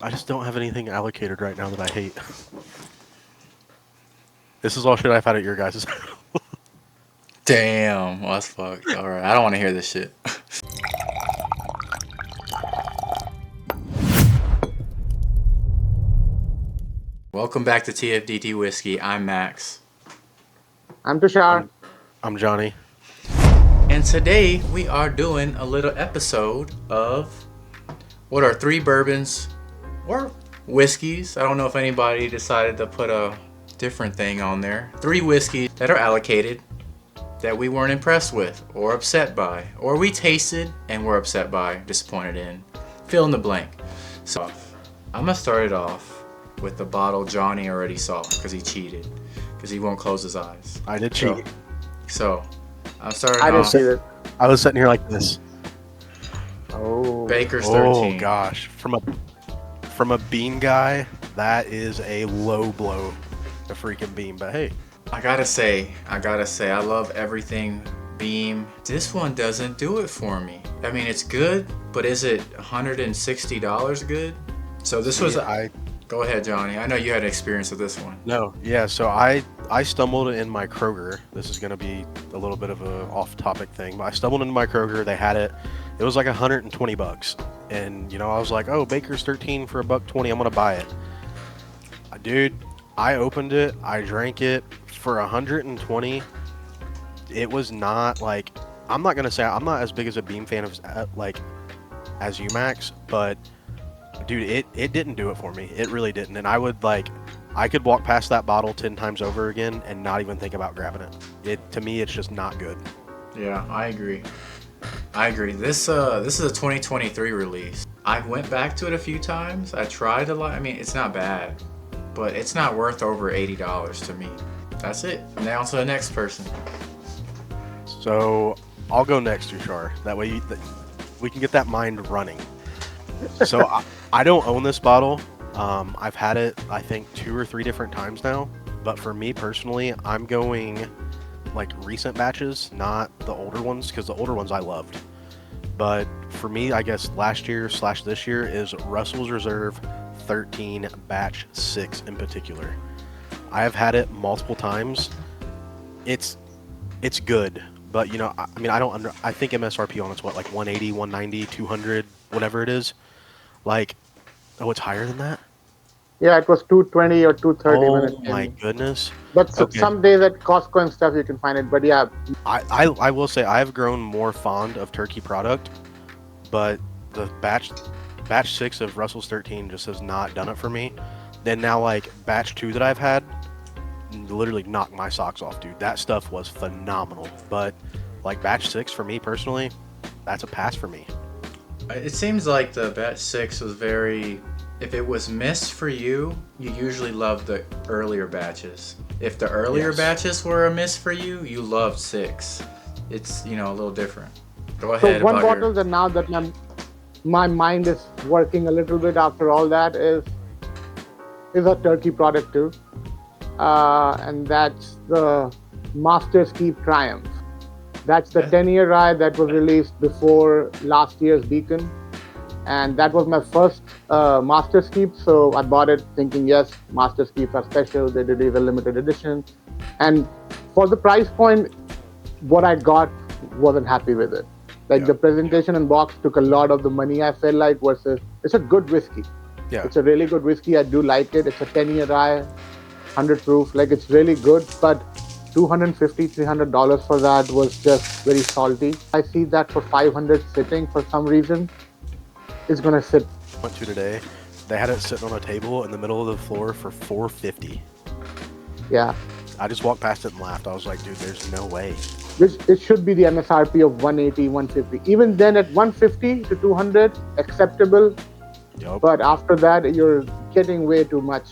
I just don't have anything allocated right now that I hate. This is all shit I've had at your guys'. Damn, well, that's fucked. All right, I don't want to hear this shit. Welcome back to TFDT Whiskey. I'm Max, I'm Tushar. I'm, I'm Johnny. and today we are doing a little episode of what are three bourbons or whiskeys. I don't know if anybody decided to put a different thing on there. Three whiskeys that are allocated that we weren't impressed with or upset by, or we tasted and were upset by, disappointed in. Fill in the blank. So I'm gonna start it off with the bottle Johnny already saw because he cheated, because he won't close his eyes. I did So, cheat. so I'm starting I didn't off see that. I was sitting here like this. Oh, Baker's Oh 13. gosh, from a bean guy, that is a low blow, a freaking bean. But hey, I gotta say, I love everything Beam. This one doesn't do it for me. I mean, it's good, but is it $160 good? So this was. I Go ahead, Johnny. I know you had experience with this one. no, yeah. So I stumbled in my Kroger. This is gonna be a little bit of a off-topic thing, but I stumbled into my Kroger. They had it. It was like $120, and I was like, oh, Baker's 13 for $1.20. I'm gonna buy it. Dude, I opened it. I drank it for 120. It was not like, I'm not gonna say I'm not as big as a Beam fan as you, Max, but dude, it didn't do it for me. It really didn't. And I could walk past that bottle 10 times over again and not even think about grabbing it. To me, it's just not good. Yeah, I agree. This is a 2023 release. I went back to it a few times. I tried a lot. I mean, it's not bad, but it's not worth over $80 to me. That's it. Now to the next person. So I'll go next, Tushar. That way we can get that mind running. So I don't own this bottle. I've had it, I think, 2 or 3 different times now. But for me personally, I'm going like recent batches, not the older ones, because the older ones I loved. But for me, I guess last year / this year is Russell's Reserve 13 Batch 6 in particular. I have had it multiple times. It's good, but I mean, I think MSRP on it's what, like 180, 190, 200, whatever it is. Like, oh, it's higher than that? yeah, it was 220 or 230 when Oh it my came. goodness. But Okay. some days at Costco and stuff you can find it. But yeah, I will say I've grown more fond of turkey product, but the batch 6 of Russell's 13 just has not done it for me. Then now like batch 2 that I've had literally knocked my socks off, dude. That stuff was phenomenal. But like batch 6 for me personally, that's a pass for me. It seems like the batch 6 was very. If it was missed for you, you usually love the earlier batches. If the earlier Yes. batches were a miss for you, you loved 6. It's a little different. Go so ahead one about bottle your. that now that my mind is working a little bit after all that is a turkey product too, and that's the Master's Keep Triumph. That's the 10-year rye that was released before last year's Beacon. And that was my first Master's Keep, so I bought it thinking, yes, Master's Keeps are special. They did a limited edition, and for the price point, what I got wasn't happy with it. Like Yeah. the presentation and box took a lot of the money, I felt like, versus it's a good whiskey. Yeah. It's a really good whiskey. I do like it. It's a 10-year rye, 100 proof. Like it's really good, but $250, $300 for that was just very salty. I see that for 500 sitting for some reason. It's gonna sit. Went to today. They had it sitting on a table in the middle of the floor for $450. Yeah, I just walked past it and laughed. I was like, dude, there's no way. which it should be the MSRP of 180, 150. Even then, at 150 to 200, acceptable. Yup. But after that, you're getting way too much,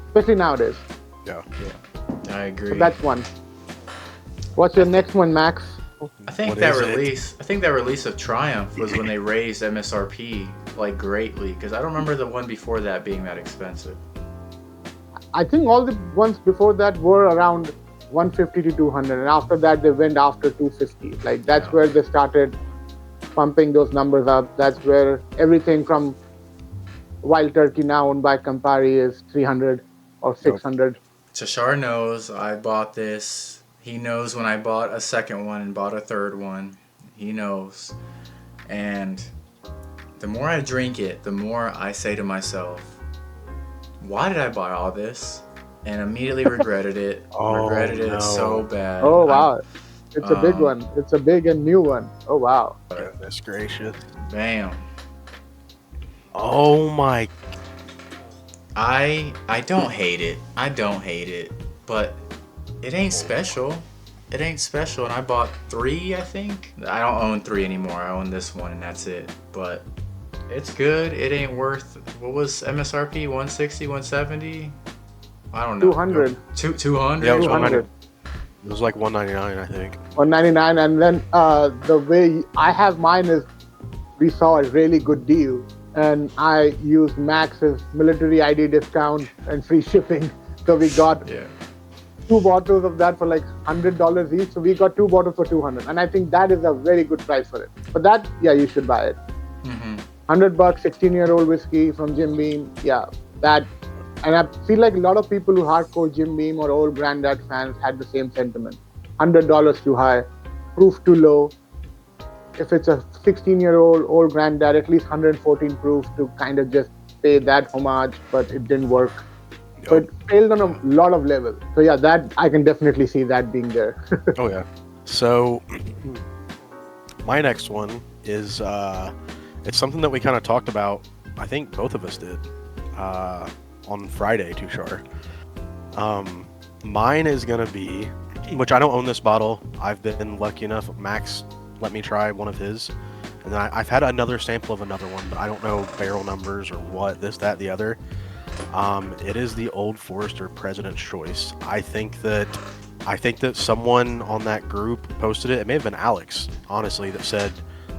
especially nowadays. Yeah. I agree. So that's one. What's your next one, Max? I think What that is it? release. I think that release of Triumph was when they raised MSRP like greatly, because I don't remember the one before that being that expensive. I think all the ones before that were around 150 to 200, and after that they went after 250. Like that's Yeah. where they started pumping those numbers up. That's where everything from Wild Turkey, now owned by Campari, is 300 or Yep. 600. Tashar knows I bought this. He knows when I bought a second one and bought a third one. He knows. And the more I drink it, the more I say to myself, why did I buy all this? And immediately regretted it. Oh, Regretted it so no. bad. Oh wow, it's a big Um, one. It's a big and new one. Oh wow. Goodness gracious. Bam. Oh my. I don't hate it. I don't hate it. But it ain't special. It ain't special. And I bought 3, I think. I don't own 3 anymore. I own this one and that's it. But it's good. It ain't worth, what was MSRP? 160, 170? I don't know. 200, 200? Yeah, it was 200, 190. It was like 199, I think. 199, and then the way I have mine is we saw a really good deal, and I used Max's military ID discount and free shipping, so we got Yeah. 2 bottles of that for like $100 each. So we got 2 bottles for 200, and I think that is a very good price for it. But that, yeah, you should buy it. Mm-hmm. $100, 16-year-old whiskey from Jim Beam. Yeah, that. And I feel like a lot of people who hardcore Jim Beam or old Grandad fans had the same sentiment. $100 too high, proof too low. If it's a 16-year-old old Grandad, at least 114 proof to kind of just pay that homage, but it didn't work. So Yep. it failed on a lot of levels. So yeah, that I can definitely see that being there. Oh yeah. So my next one is it's something that we kind of talked about. I think both of us did on Friday, Tushar. Mine is gonna be, which I don't own this bottle. I've been lucky enough. Max let me try one of his, and then I've had another sample of another one, but I don't know barrel numbers or what this, that, the other. It is the Old Forester President's Choice. I think that someone on that group posted it. It may have been Alex, honestly, that said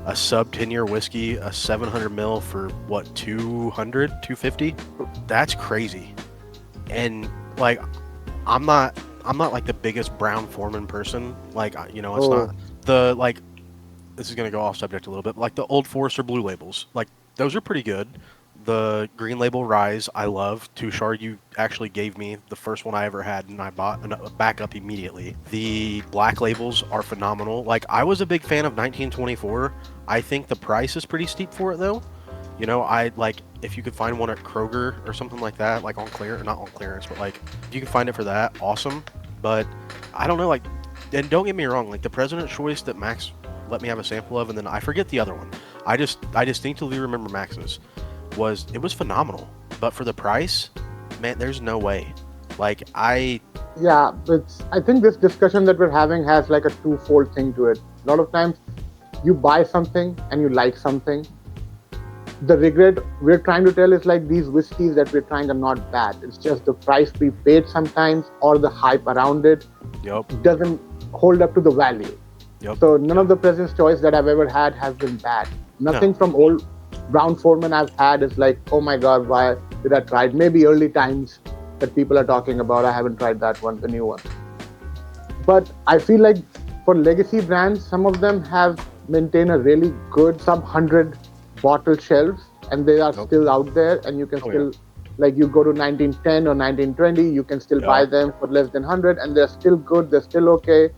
a sub 10-year whiskey, a 700 mil for what, 200, 250? That's crazy. And like, I'm not like the biggest Brown Foreman person. Like, it's Oh. not the like. This is gonna go off subject a little bit, but like the Old Forester Blue Labels, like those are pretty good. The Green Label Rise, I love. Tushar, you actually gave me the first one I ever had, and I bought a backup immediately. The Black Labels are phenomenal. Like, I was a big fan of 1924. I think the price is pretty steep for it, though. I like, if you could find one at Kroger or something like that, like on clearance, not on clearance, but like, if you can find it for that, awesome. But I don't know, like, and don't get me wrong, like the President's Choice that Max let me have a sample of, and then I forget the other one. I distinctly remember Max's. It was phenomenal, but for the price, man, there's no way. Like, Yeah, I think this discussion that we're having has like a twofold thing to it. A lot of times you buy something and you like something. The regret we're trying to tell is like these whiskeys that we're trying are not bad. It's just the price we paid sometimes or the hype around it yep, doesn't hold up to the value. yep, So none of the President's Choice that I've ever had has been bad. Nothing from old Brown Foreman I've had is like, oh my God, why did I try it? Maybe early times that people are talking about. I haven't tried that one, the new one. But I feel like for legacy brands, some of them have maintained a really good sub 100 bottle shelves, and they are Yep. still out there, and you can Oh, still, like, you go to 1910 or 1920, you can still buy Yeah. them for less than 100, and they're still good, they're still okay.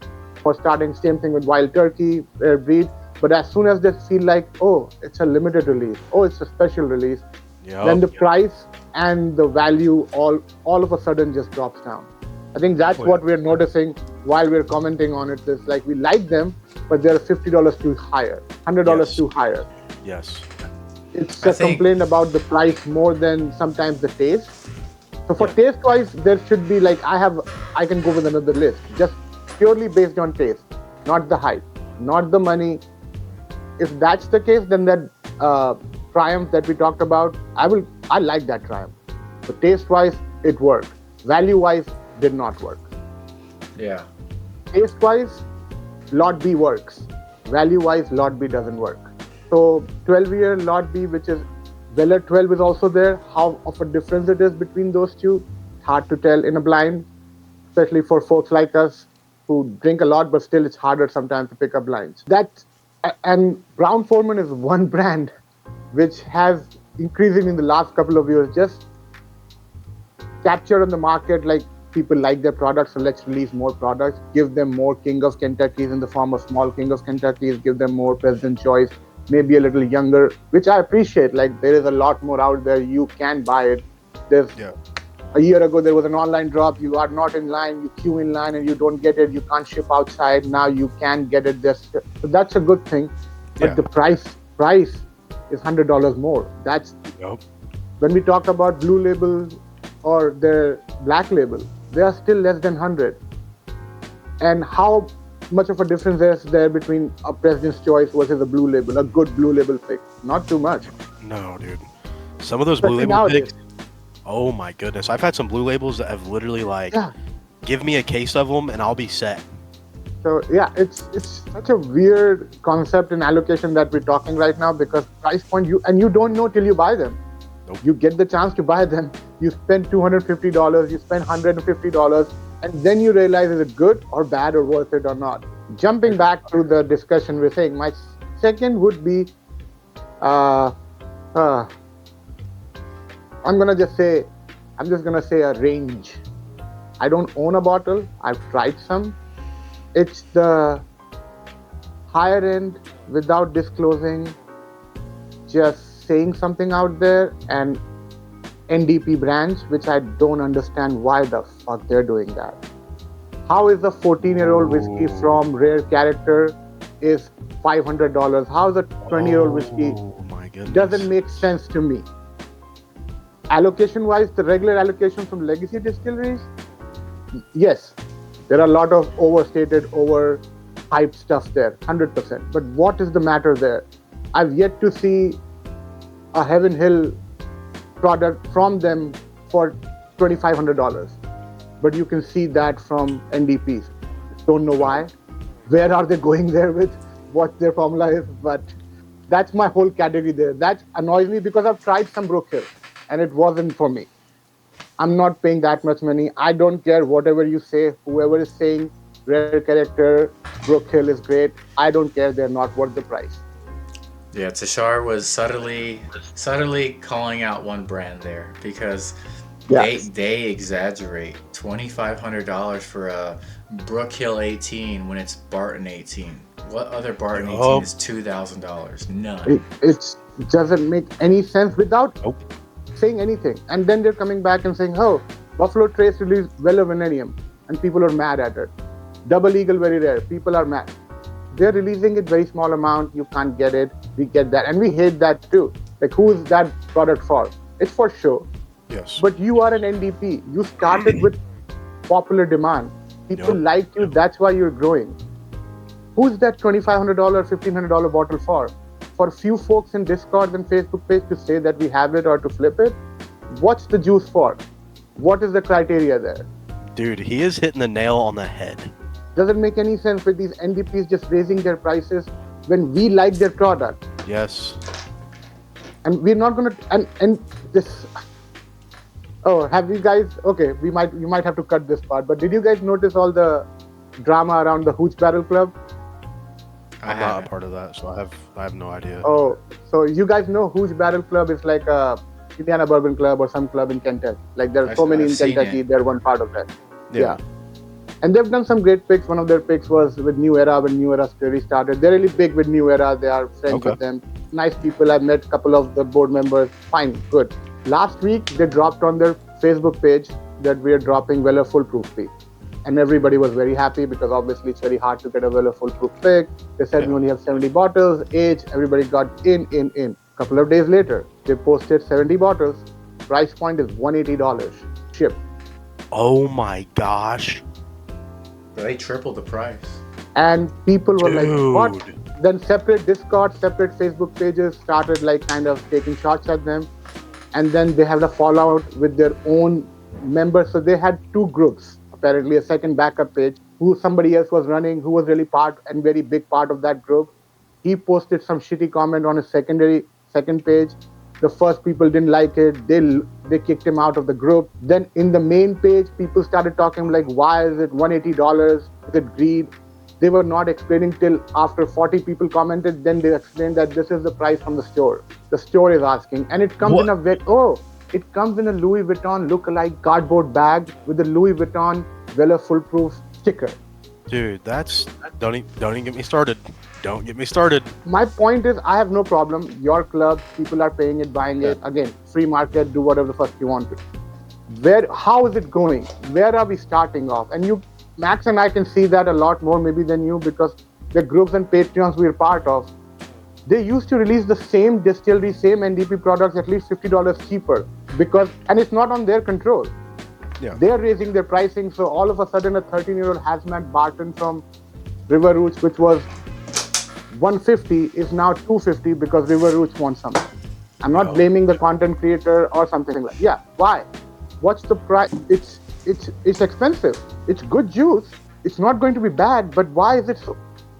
For starting, same thing with Wild Turkey, Rare Breed. But as soon as they feel like, oh, it's a limited release, oh, it's a special release, then the yep, price and the value all of a sudden just drops down. I think that's Oh, what we're noticing while we're commenting on it. Is like we like them, but they're $50 too higher, $100 Yes. too higher. yes, It's I a think- complaint about the price more than sometimes the taste. So for Yeah. taste wise, there should be like I can go with another list just purely based on taste, not the hype, not the money. If that's the case, then that Triumph that we talked about, I like that Triumph. But taste wise, it worked. Value wise, did not work. Yeah. Taste wise, Lot B works. Value wise, Lot B doesn't work. So 12-year Lot B, which is Weller 12, is also there. How of a difference it is between those two, hard to tell in a blind, especially for folks like us who drink a lot, but still it's harder sometimes to pick up blinds. And Brown Foreman is one brand which has increasing in the last couple of years. Just capture on the market, like people like their products, so let's release more products, give them more King of Kentuckys in the form of small King of Kentuckys, give them more President Choice, maybe a little younger, which I appreciate. Like there is a lot more out there. You can buy it. There's Yeah. a year ago there was an online drop. You are not in line, you queue in line and you don't get it. You can't ship outside. Now you can get it. Just so that's a good thing. But Yeah. the price is $100 more. That's Yep. when we talk about blue label or their black label, they are still less than 100. And how much of a difference is there between a President's Choice versus a blue label, a good blue label pick? Not too much. No, dude. Some of those blue Especially label nowadays. picks. Oh my goodness! I've had some blue labels that have literally like, Yeah. give me a case of them and I'll be set. So yeah, it's such a weird concept in allocation that we're talking right now, because price point you don't know till you buy them. Nope. You get the chance to buy them. You spend $250, you spend $150, and then you realize is it good or bad or worth it or not. Jumping back to the discussion we're saying, my second would be, uh, uh, I'm just gonna say a range. I don't own a bottle. I've tried some. It's the higher end without disclosing, just saying something out there, and NDP brands, which I don't understand why the fuck they're doing that. How is a 14-year-old whiskey Ooh. from Rare Character is $500? How is a 20-year-old whiskey? Oh my goodness. Doesn't make sense to me. Allocation wise, the regular allocation from legacy distilleries, yes, there are a lot of overstated, overhyped stuff there, 100%. But what is the matter there? I've yet to see a Heaven Hill product from them for $2,500. But you can see that from NDPs. Don't know why. Where are they going there with what their formula is? But that's my whole category there. That annoys me because I've tried some Brook Hill and it wasn't for me. I'm not paying that much money. I don't care whatever you say. Whoever is saying Rare Character, Brook Hill is great, I don't care. They're not worth the price. Yeah, Tushar was subtly calling out one brand there because Yeah. they exaggerate $2,500 for a Brook Hill 18 when it's Barton 18. What other Barton 18 is $2,000? None. It doesn't make any sense without Nope. saying anything. And then they're coming back and saying, oh, Buffalo Trace released Weller Vanadium, and people are mad at it. Double Eagle Very Rare, people are mad. They're releasing it very small amount, you can't get it, we get that. And we hate that too. Like, who is that product for? It's for show. Yes. But you are an NDP. You started with popular demand. People Yep. like you, that's why you're growing. Who's that $2,500, $1,500 bottle for? For a few folks in Discord and Facebook page to say that we have it or to flip it? What's the juice for? What is the criteria there? Dude, he is hitting the nail on the head. Doesn't make any sense with these NDPs just raising their prices when we like their product. Yes. And we're not gonna and this. Oh, have you guys? Okay, you might have to cut this part. But did you guys notice all the drama around the Hooch Barrel Club? I'm not a part of that, so I have no idea. Oh, so you guys know Hooch Barrel Club is like a Indiana Bourbon Club or some club in Kentucky. Like there are so many I've in seen Kentucky. it. They're one part of that. Yeah. And they've done some great picks. One of their picks was with New Era when New Era Story started. They're really big with New Era. They are friends Okay. with them. Nice people. I've met a couple of the board members. Fine, good. Last week, they dropped on their Facebook page that we are dropping Weller Foolproof Pick. And everybody was very happy because obviously it's very hard to get a Weller Foolproof pick. They said we only have 70 bottles, age, everybody got in. Couple of days later, they posted 70 bottles. Price point is $180 shipped. Oh my gosh. They tripled the price. And people were like, Dude. what? Then separate Discord, separate Facebook pages started like kind of taking shots at them. And then they had a fallout with their own members. So they had two groups, apparently a second backup page, who somebody else was running, who was really part and very big part of that group. He posted some shitty comment on his second page. The first people didn't like it. They kicked him out of the group. Then in the main page, people started talking like, why is it $180? Is it greed? they were not explaining till after 40 people commented. Then they explained that this is the price from the store. The store is asking, and it comes in a it comes in a Louis Vuitton look-alike cardboard bag with the Louis Vuitton Vela foolproof sticker. Dude, don't even get me started. Don't get me started. My point is, I have no problem. Your club, people are paying it, buying it. Again, free market, do whatever the fuck you want to. How is it going? Where are we starting off? And you, Max and I can see that a lot more maybe than you, because the groups and Patreons we're part of, they used to release the same distillery, same NDP products at least $50 cheaper, and it's not on their control. Yeah. They're raising their pricing, so all of a sudden a 13-year-old hazmat Barton from River Roots, which was $150, is now $250 because River Roots wants something. I'm not blaming the content creator or something like that. Yeah, why? What's the price? It's expensive. It's good juice. It's not going to be bad, but why is it so?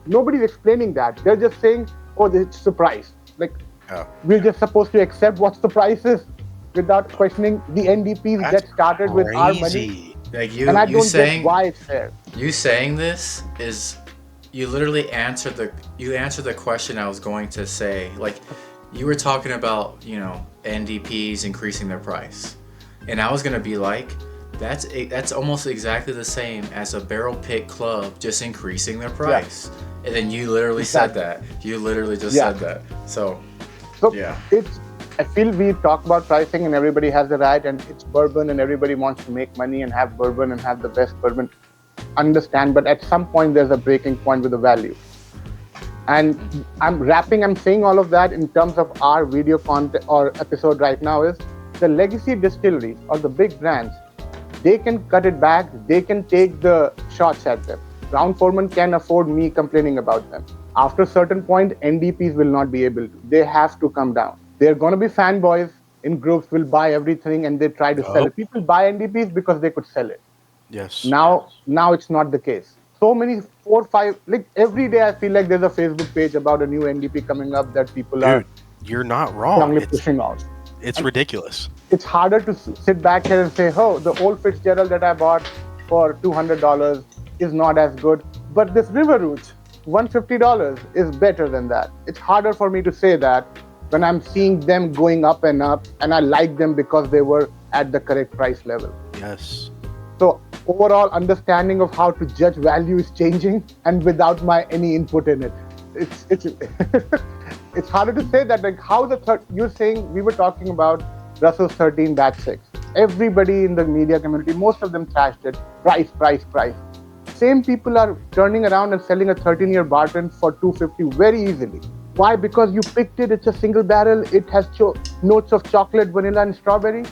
Nobody's explaining that. They're just saying, oh, it's the price. Like, we're just supposed to accept what the price is without questioning. The NDPs get started with our money. Like and I don't get why it's fair. You saying this is, you literally answered the question I was going to say. Like, you were talking about, NDPs increasing their price. And I was going to be like, that's almost exactly the same as a barrel pick club just increasing their price. Yeah. And then you literally said that. You literally just said that. So yeah. I feel we talk about pricing and everybody has the right, and it's bourbon and everybody wants to make money and have bourbon and have the best bourbon. Understand, but at some point there's a breaking point with the value. And I'm saying all of that in terms of our video content or episode right now is the legacy distilleries or the big brands, they can cut it back, they can take the shots at them. Brown-Forman can afford me complaining about them. After a certain point, NDPs will not be able to. They have to come down. They're going to be fanboys in groups, will buy everything and they try to sell it. People buy NDPs because they could sell it. Yes. Now it's not the case. So many 4 or 5, like every day I feel like there's a Facebook page about a new NDP coming up that people are. You're not wrong. Pushing out. It's ridiculous. It's harder to sit back here and say, oh, the old Fitzgerald that I bought for $200 is not as good, but this River Roots, $150 is better than that. It's harder for me to say that when I'm seeing them going up, and I like them because they were at the correct price level. Yes. So overall understanding of how to judge value is changing, and without any input in it. It's it's harder to say that, like how you're saying we were talking about Russell's 13 batch 6. Everybody in the media community, most of them trashed it. Price. Same people are turning around and selling a 13-year Barton for $250 very easily. Why? Because you picked it, it's a single barrel, it has notes of chocolate, vanilla, and strawberry,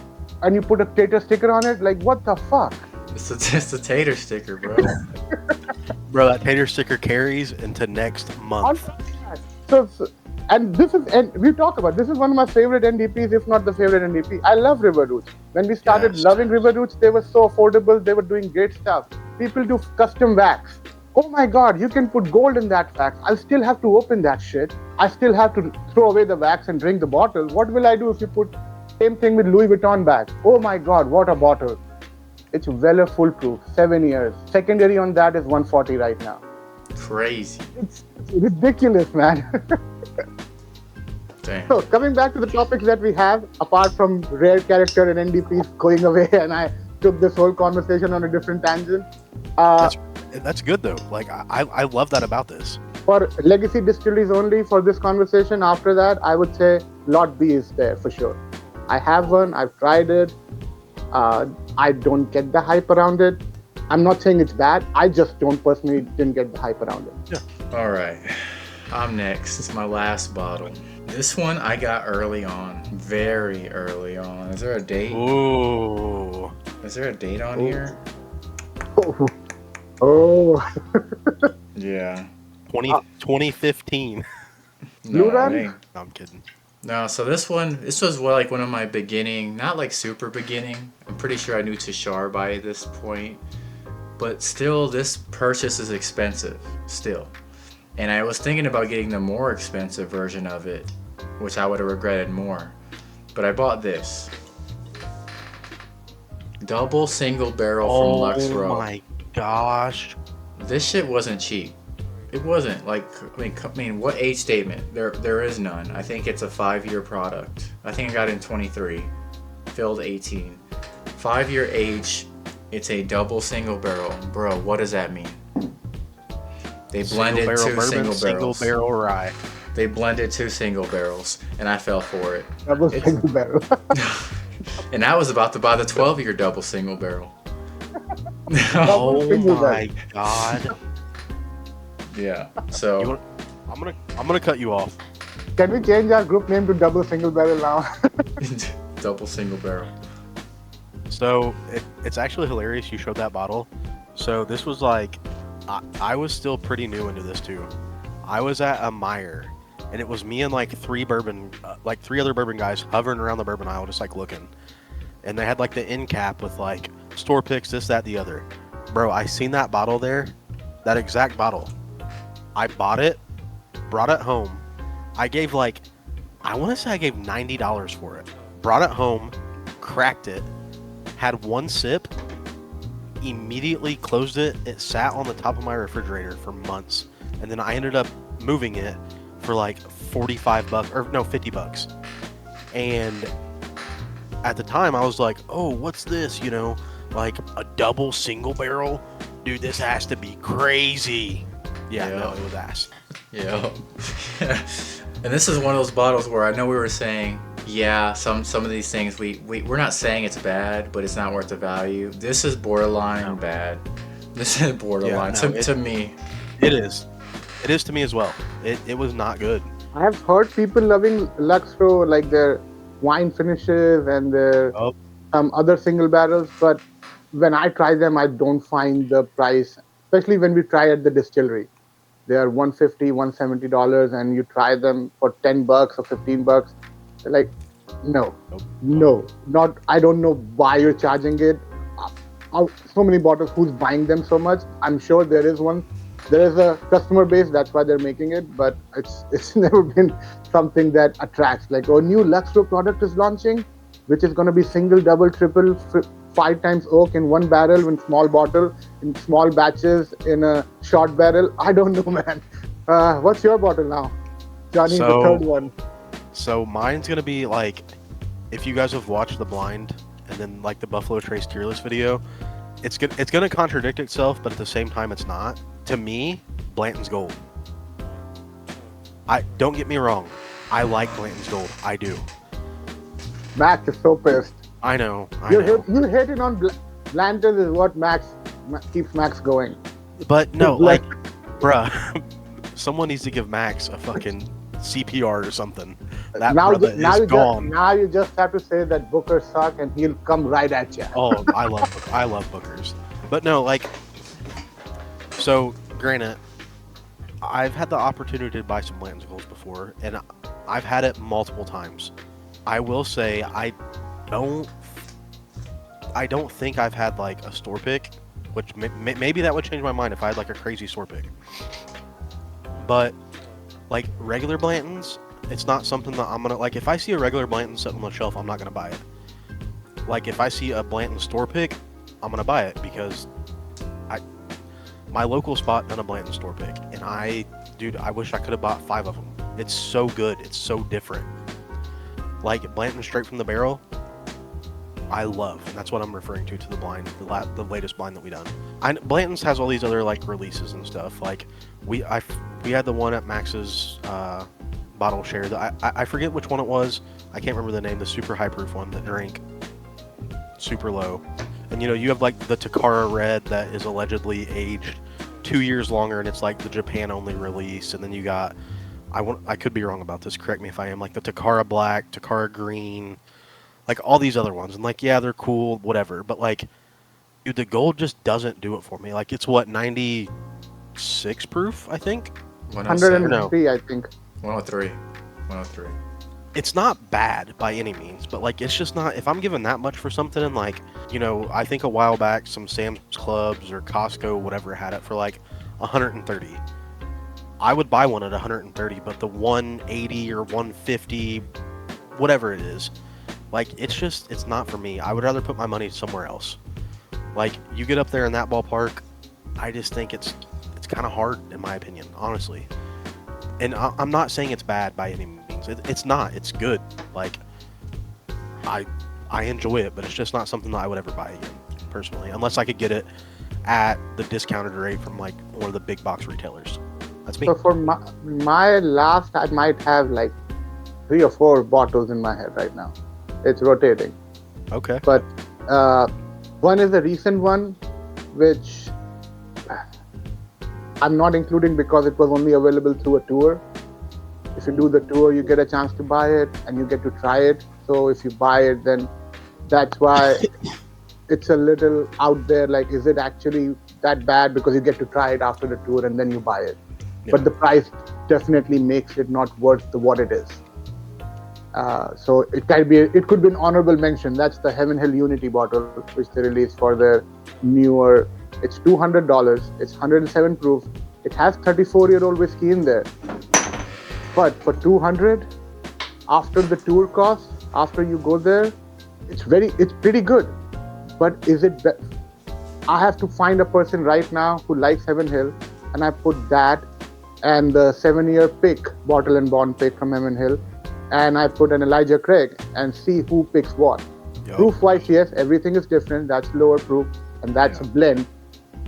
and you put a tater sticker on it. Like, what the fuck? It's a tater sticker, bro. Bro, that tater sticker carries into next month. And we talk about, this is one of my favorite NDPs, if not the favorite NDP. I love River Roots. When we started loving River Roots, they were so affordable, they were doing great stuff. People do custom wax. Oh my God, you can put gold in that wax. I'll still have to open that shit. I still have to throw away the wax and drink the bottle. What will I do if you put same thing with Louis Vuitton bag? Oh my God, what a bottle. It's Weller foolproof, 7 years. Secondary on that is $140 right now. Crazy. It's ridiculous, man. Damn. So coming back to the topics that we have, apart from rare character and NDPs going away, and I took this whole conversation on a different tangent. That's good though. Like I love that about this. For legacy distilleries only for this conversation, after that, I would say Lot B is there for sure. I have one, I've tried it. I don't get the hype around it. I'm not saying it's bad. I just didn't get the hype around it. Yeah. All right. I'm next. It's my last bottle. This one I got early on. Very early on. Is there a date? Ooh. Is there a date on here? Oh. Yeah. 2015. Blue No, Run? it ain't. No, I'm kidding. No, so this was like one of my beginning, not like super beginning. I'm pretty sure I knew Tushar by this point. But still, this purchase is expensive, still. And I was thinking about getting the more expensive version of it, which I would have regretted more. But I bought this. Double single barrel from Lux Row. Oh my gosh. This shit wasn't cheap. It wasn't like I mean, what age statement? There is none. I think it's a 5-year product. I think I got it in 23, filled 18. 5-year age. It's a double single barrel, bro. What does that mean? They blended two bourbon, single barrels. single barrel rye. They blended 2 single barrels, and I fell for it. Double single barrel. And I was about to buy the 12-year double single barrel. Oh single my barrel. god! Yeah. So I'm gonna cut you off. Can we change our group name to Double Single Barrel now? double single barrel. So it's actually hilarious you showed that bottle. So this was like, I was still pretty new into this too. I was at a Meyer, and it was me and like three other bourbon guys hovering around the bourbon aisle, just like looking. And they had like the end cap with like store picks, this, that, the other. Bro, I seen that bottle there, that exact bottle. I bought it, brought it home. I gave like, I want to say I gave $90 for it. Brought it home, cracked it, had one sip, immediately closed it. It sat on the top of my refrigerator for months. And then I ended up moving it for like 45 bucks, or no, 50 bucks. And at the time I was like, oh, what's this? You know, like a double single barrel? Dude, this has to be crazy. Yeah, no, it was ass. Yeah. And this is one of those bottles where I know we were saying, yeah, some of these things we're not saying it's bad, but it's not worth the value. This is borderline bad. This is borderline to me. It is. It is to me as well. It was not good. I have heard people loving Luxro, like their wine finishes and their other single barrels, but when I try them, I don't find the price, especially when we try at the distillery. They are $150, $170, and you try them for $10 or $15. Like, no, not. I don't know why you're charging it. So many bottles. Who's buying them so much? I'm sure there is one. There is a customer base. That's why they're making it. But it's never been something that attracts. Like, oh, new Luxro product is launching, which is going to be single, double, triple, 5 times oak in one barrel, in small bottle, in small batches, in a short barrel. I don't know, man. What's your bottle now? Johnny, the third one. So mine's gonna be like, if you guys have watched The Blind and then like the Buffalo Trace Tearless video, it's gonna contradict itself, but at the same time it's not. To me, Blanton's Gold. Don't get me wrong, I like Blanton's Gold. I do. Max is so pissed. I know. You hating on Blanton is what keeps Max going. But no, like, bruh, someone needs to give Max a fucking CPR or something. That brother is gone. Now you just have to say that Bookers suck, and he'll come right at you. Oh, I love Bookers. But no, like, so granted, I've had the opportunity to buy some Blanton's Golds before, and I've had it multiple times. I will say I don't think I've had like a store pick, which maybe that would change my mind if I had like a crazy store pick. But like regular Blantons, it's not something that I'm gonna like. If I see a regular Blanton sitting on the shelf, I'm not gonna buy it. Like if I see a Blanton store pick, I'm gonna buy it because my local spot done a Blanton store pick, and I wish I could have bought 5 of them. It's so good. It's so different. Like Blanton straight from the barrel, I love, and that's what I'm referring to the blind, the latest blind that we done. Blanton's has all these other like releases and stuff. Like we had the one at Max's bottle share that I forget which one it was. I can't remember the name. The super high proof one that drank super low. And you know, you have like the Takara Red that is allegedly aged 2 years longer, and it's like the Japan only release. And then you got, I could be wrong about this, correct me if I am, like the Takara Black, Takara Green, like all these other ones. And like, yeah, they're cool, whatever. But like, dude, the gold just doesn't do it for me. Like it's what, 96 proof, I think? 103, I think. 103. 103. It's not bad by any means, but like it's just not, if I'm giving that much for something, and like, you know, I think a while back some Sam's Clubs or Costco, whatever, had it for like 130. I would buy one at 130, but the 180 or 150, whatever it is, like it's not for me. I would rather put my money somewhere else. Like you get up there in that ballpark, I just think it's it's kind of hard in my opinion, honestly. And I'm not saying it's bad by any means. It's not. It's good. Like I I enjoy it, but it's just not something that I would ever buy again, personally, unless I could get it at the discounted rate from like one of the big box retailers. That's me. So for my last, I might have like 3 or 4 bottles in my head right now. It's rotating. Okay. But one is a recent one, which I'm not including because it was only available through a tour. If you do the tour, you get a chance to buy it and you get to try it. So if you buy it, then that's why it's a little out there. Like, is it actually that bad? Because you get to try it after the tour and then you buy it. Yeah. But the price definitely makes it not worth what it is. So it could be an honorable mention. That's the Heaven Hill Unity bottle, which they released for their newer. It's $200. It's 107 proof. It has 34-year-old whiskey in there. But for 200, after the tour cost, after you go there, it's pretty good. But is it? I have to find a person right now who likes Heaven Hill, and I put that and the 7-year pick, bottle and bond pick from Heaven Hill, and I put an Elijah Craig and see who picks what. Yo. Proof-wise, yes, everything is different. That's lower proof, and that's a blend.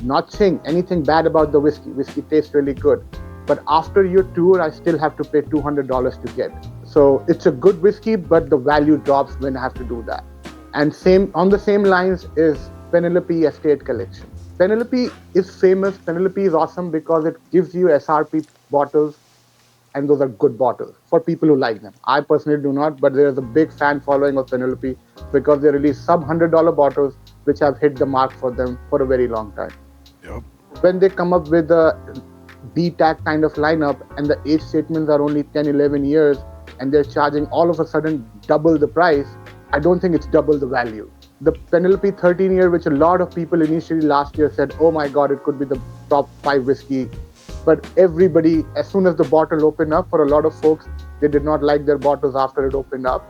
Not saying anything bad about the whiskey. Whiskey tastes really good. But after your tour, I still have to pay $200 to get. So it's a good whiskey, but the value drops when I have to do that. And on the same lines is Penelope Estate Collection. Penelope is famous. Penelope is awesome because it gives you SRP bottles, and those are good bottles for people who like them. I personally do not, but there is a big fan following of Penelope because they release sub-$100 bottles, which have hit the mark for them for a very long time. Yep. When they come up with a D-tag kind of lineup and the age statements are only 10, 11 years and they're charging all of a sudden double the price, I don't think it's double the value. The Penelope 13-year, which a lot of people initially last year said, oh my God, it could be the top 5 whiskey. But everybody, as soon as the bottle opened up, for a lot of folks, they did not like their bottles after it opened up.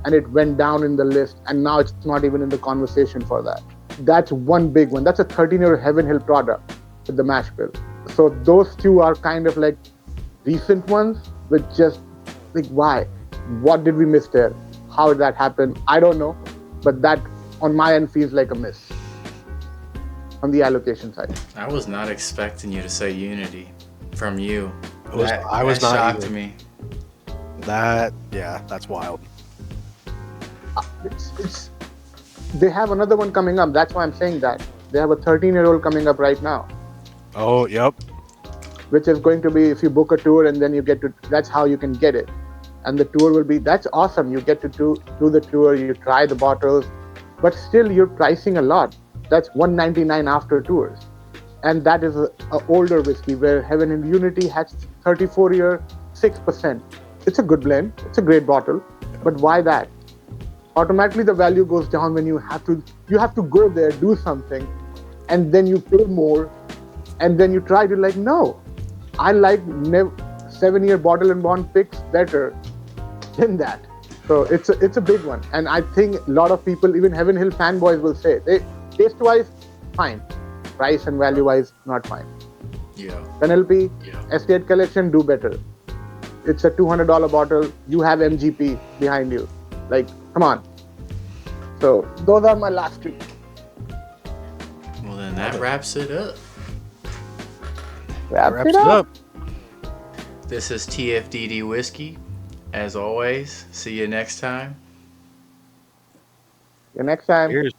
And it went down in the list. And now it's not even in the conversation for that. That's one big one. That's a 13-year Heaven Hill product with the mash bill. So those two are kind of like recent ones, with just like, why? What did we miss there? How did that happen? I don't know. But that on my end feels like a miss on the allocation side. I was not expecting you to say Unity from you. I was not shocked either. me. That's wild. They have another one coming up. That's why I'm saying that. They have a 13-year-old coming up right now. Oh, yep. Which is going to be, if you book a tour and then you get to, that's how you can get it. And the tour will be, that's awesome. You get to do the tour, you try the bottles, but still you're pricing a lot. That's $199 after tours. And that is a older whiskey where Heaven Hill Unity has 34-year, 6%. It's a good blend. It's a great bottle. But why that? Automatically the value goes down when you have to go there, do something, and then you pay more, and then you try to like, no, I like 7-year bottle and bond picks better than that. So it's a big one. And I think a lot of people, even Heaven Hill fanboys, will say, taste-wise, fine. Price and value-wise, not fine. Yeah. Penelope, Estate Collection, do better. It's a $200 bottle. You have MGP behind you. Like, come on. So those are my last 2. Well, then that wraps it up. Wraps it up. This is TFDD Whiskey. As always, see you next time. See you next time. Cheers.